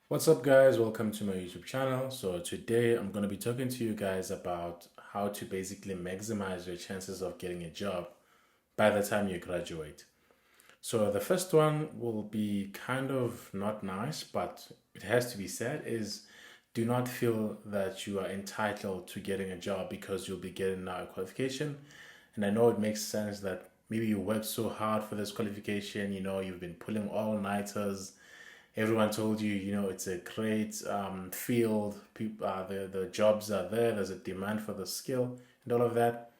What's up, guys? Welcome to my YouTube channel. So, today I'm going to be talking to you guys about how to basically maximize your chances of getting a job by the time you graduate. So, the first one will be kind of not nice, but it has to be said is do not feel that you are entitled to getting a job because you'll be getting now a qualification. And I know it makes sense that maybe you worked so hard for this qualification, you've been pulling all-nighters. Everyone told you, it's a great field. People, the jobs are there. There's a demand for the skill and all of that.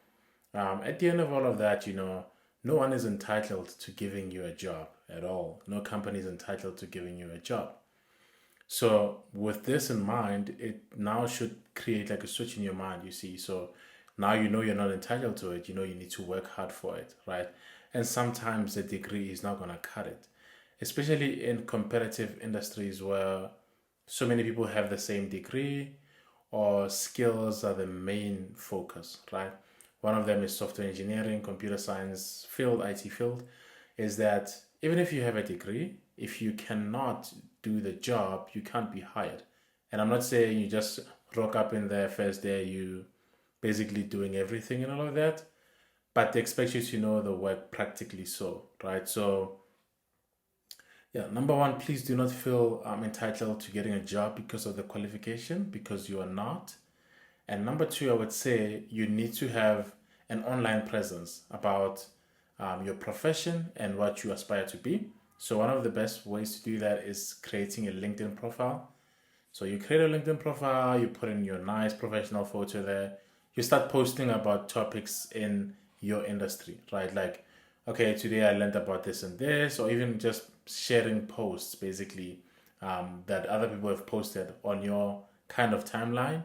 At the end of all of that, no one is entitled to giving you a job at all. No company is entitled to giving you a job. So with this in mind, it now should create like a switch in your mind, you see. So now you know you're not entitled to it. You know you need to work hard for it, right? And sometimes the degree is not going to cut it, especially in competitive industries where so many people have the same degree or skills are the main focus, right? One of them is software engineering, computer science field, IT field, is that even if you have a degree, if you cannot do the job, you can't be hired. And I'm not saying you just rock up in there first day, you basically doing everything and all of that, but they expect you to know the work practically so, right? So yeah, number one, please do not feel entitled to getting a job because of the qualification, because you are not. And number two, I would say you need to have an online presence about your profession and what you aspire to be. So, one of the best ways to do that is creating a LinkedIn profile. So, you create a LinkedIn profile, you put in your nice professional photo there, you start posting about topics in your industry, right? Like, okay, today I learned about this and this, or even just sharing posts basically that other people have posted on your kind of timeline,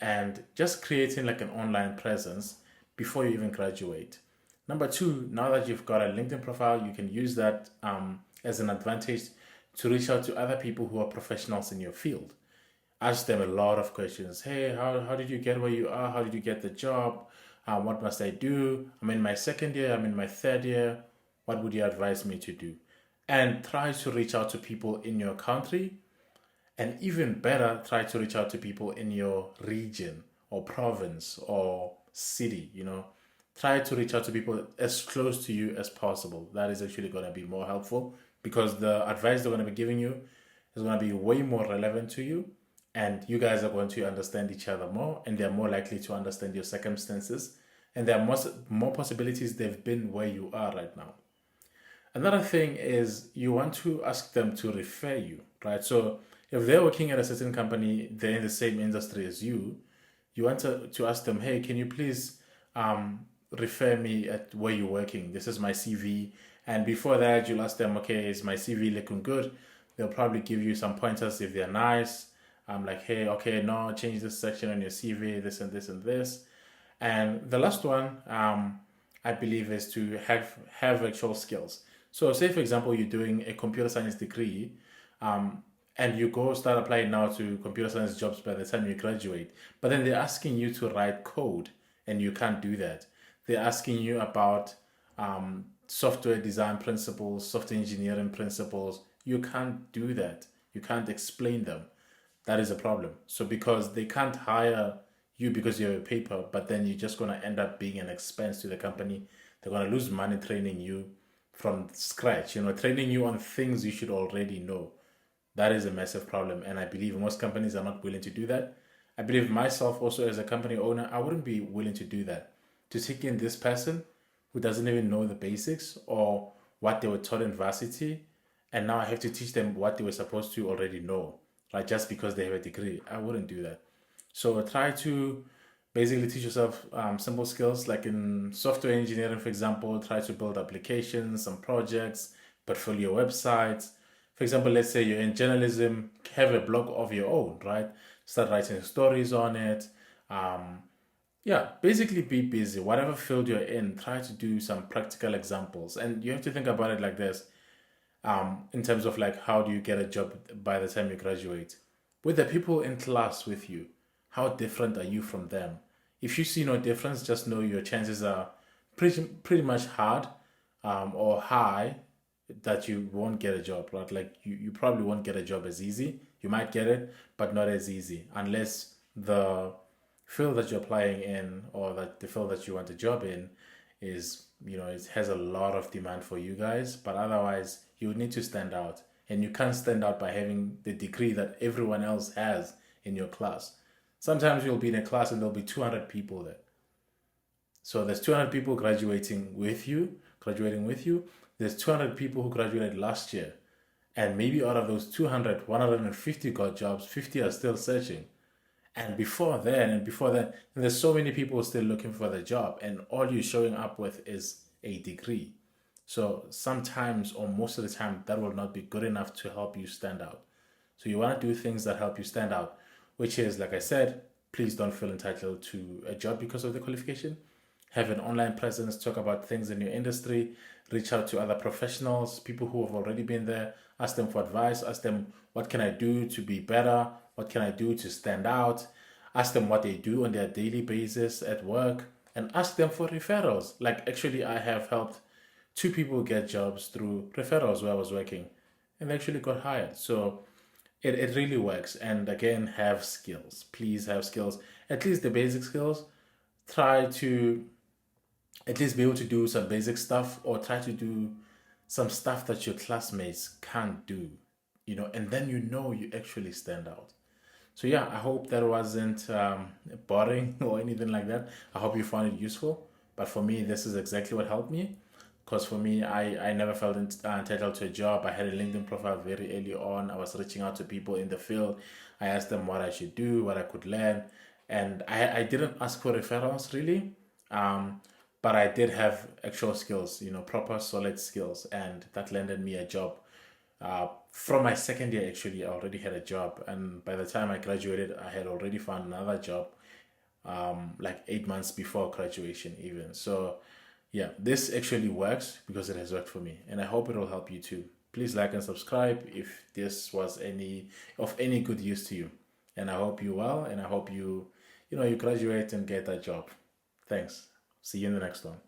and just creating like an online presence before you even graduate. Number two, now that you've got a LinkedIn profile, you can use that as an advantage to reach out to other people who are professionals in your field. Ask them a lot of questions. Hey, how did you get where you are? How did you get the job? What must I do? I'm in my second year, I'm in my third year. What would you advise me to do? And try to reach out to people in your country, and even better, try to reach out to people in your region or province or city, Try to reach out to people as close to you as possible. That is actually going to be more helpful because the advice they're going to be giving you is going to be way more relevant to you, and you guys are going to understand each other more, and they're more likely to understand your circumstances, and there are more possibilities they've been where you are right now. Another thing is you want to ask them to refer you, right? So if they're working at a certain company, they're in the same industry as you want to ask them, hey, can you please refer me at where you're working? This is my CV. And before that, you'll ask them, okay, is my CV looking good? They'll probably give you some pointers if they're nice. Like, hey, okay, no, change this section on your CV, this and this and this. And the last one, I believe, is to have actual skills. So, say for example, you're doing a computer science degree, um, and you go start applying now to computer science jobs by the time you graduate. But then they're asking you to write code, and you can't do that. They're asking you about software design principles, software engineering principles. You can't do that. You can't explain them. That is a problem. So because they can't hire you because you have a paper, but then you're just gonna end up being an expense to the company. They're gonna lose money training you from scratch, training you on things you should already know. That is a massive problem. And I believe most companies are not willing to do that. I believe myself also as a company owner, I wouldn't be willing to do that. To take in this person who doesn't even know the basics or what they were taught in varsity, and now I have to teach them what they were supposed to already know, like just because they have a degree. I wouldn't do that. So try to basically teach yourself simple skills like in software engineering, for example. Try to build applications, some projects, portfolio websites. For example, let's say you're in journalism, have a blog of your own, right? Start writing stories on it. Um, yeah, basically be busy. Whatever field you're in, try to do some practical examples. And you have to think about it like this, in terms of like how do you get a job by the time you graduate? With the people in class with you, how different are you from them? If you see no difference, just know your chances are pretty much hard or high that you won't get a job, right? Like you probably won't get a job as easy. You might get it, but not as easy unless the field that you're applying in, or that the field that you want a job in is, it has a lot of demand for you guys. But otherwise, you would need to stand out. And you can't stand out by having the degree that everyone else has in your class. Sometimes you'll be in a class and there'll be 200 people there. So there's 200 people graduating with you. There's 200 people who graduated last year. And maybe out of those 200, 150 got jobs, 50 are still searching. And before then, and there's so many people still looking for the job, and all you're showing up with is a degree. So sometimes, or most of the time, that will not be good enough to help you stand out. So you want to do things that help you stand out, which is, like I said, please don't feel entitled to a job because of the qualification. Have an online presence, talk about things in your industry, reach out to other professionals, people who have already been there, ask them for advice, ask them, what can I do to be better? What can I do to stand out? Ask them what they do on their daily basis at work, and ask them for referrals. Like, actually, I have helped two people get jobs through referrals where I was working, and they actually got hired. So it really works. And again, have skills. Please have skills, at least the basic skills. Try to at least be able to do some basic stuff, or try to do some stuff that your classmates can't do, and then you actually stand out. So yeah, I hope that wasn't boring or anything like that. I hope you found it useful. But for me, this is exactly what helped me. Because for me, I never felt entitled to a job. I had a LinkedIn profile very early on. I was reaching out to people in the field. I asked them what I should do, what I could learn. And I didn't ask for referrals really. Um, but I did have actual skills, proper solid skills. And that landed me a job. From my second year, actually, I already had a job. And by the time I graduated, I had already found another job, like 8 months before graduation, even. So, yeah, this actually works because it has worked for me. And I hope it will help you too. Please like and subscribe if this was any good use to you. And I hope you well, and I hope you graduate and get that job. Thanks. See you in the next one.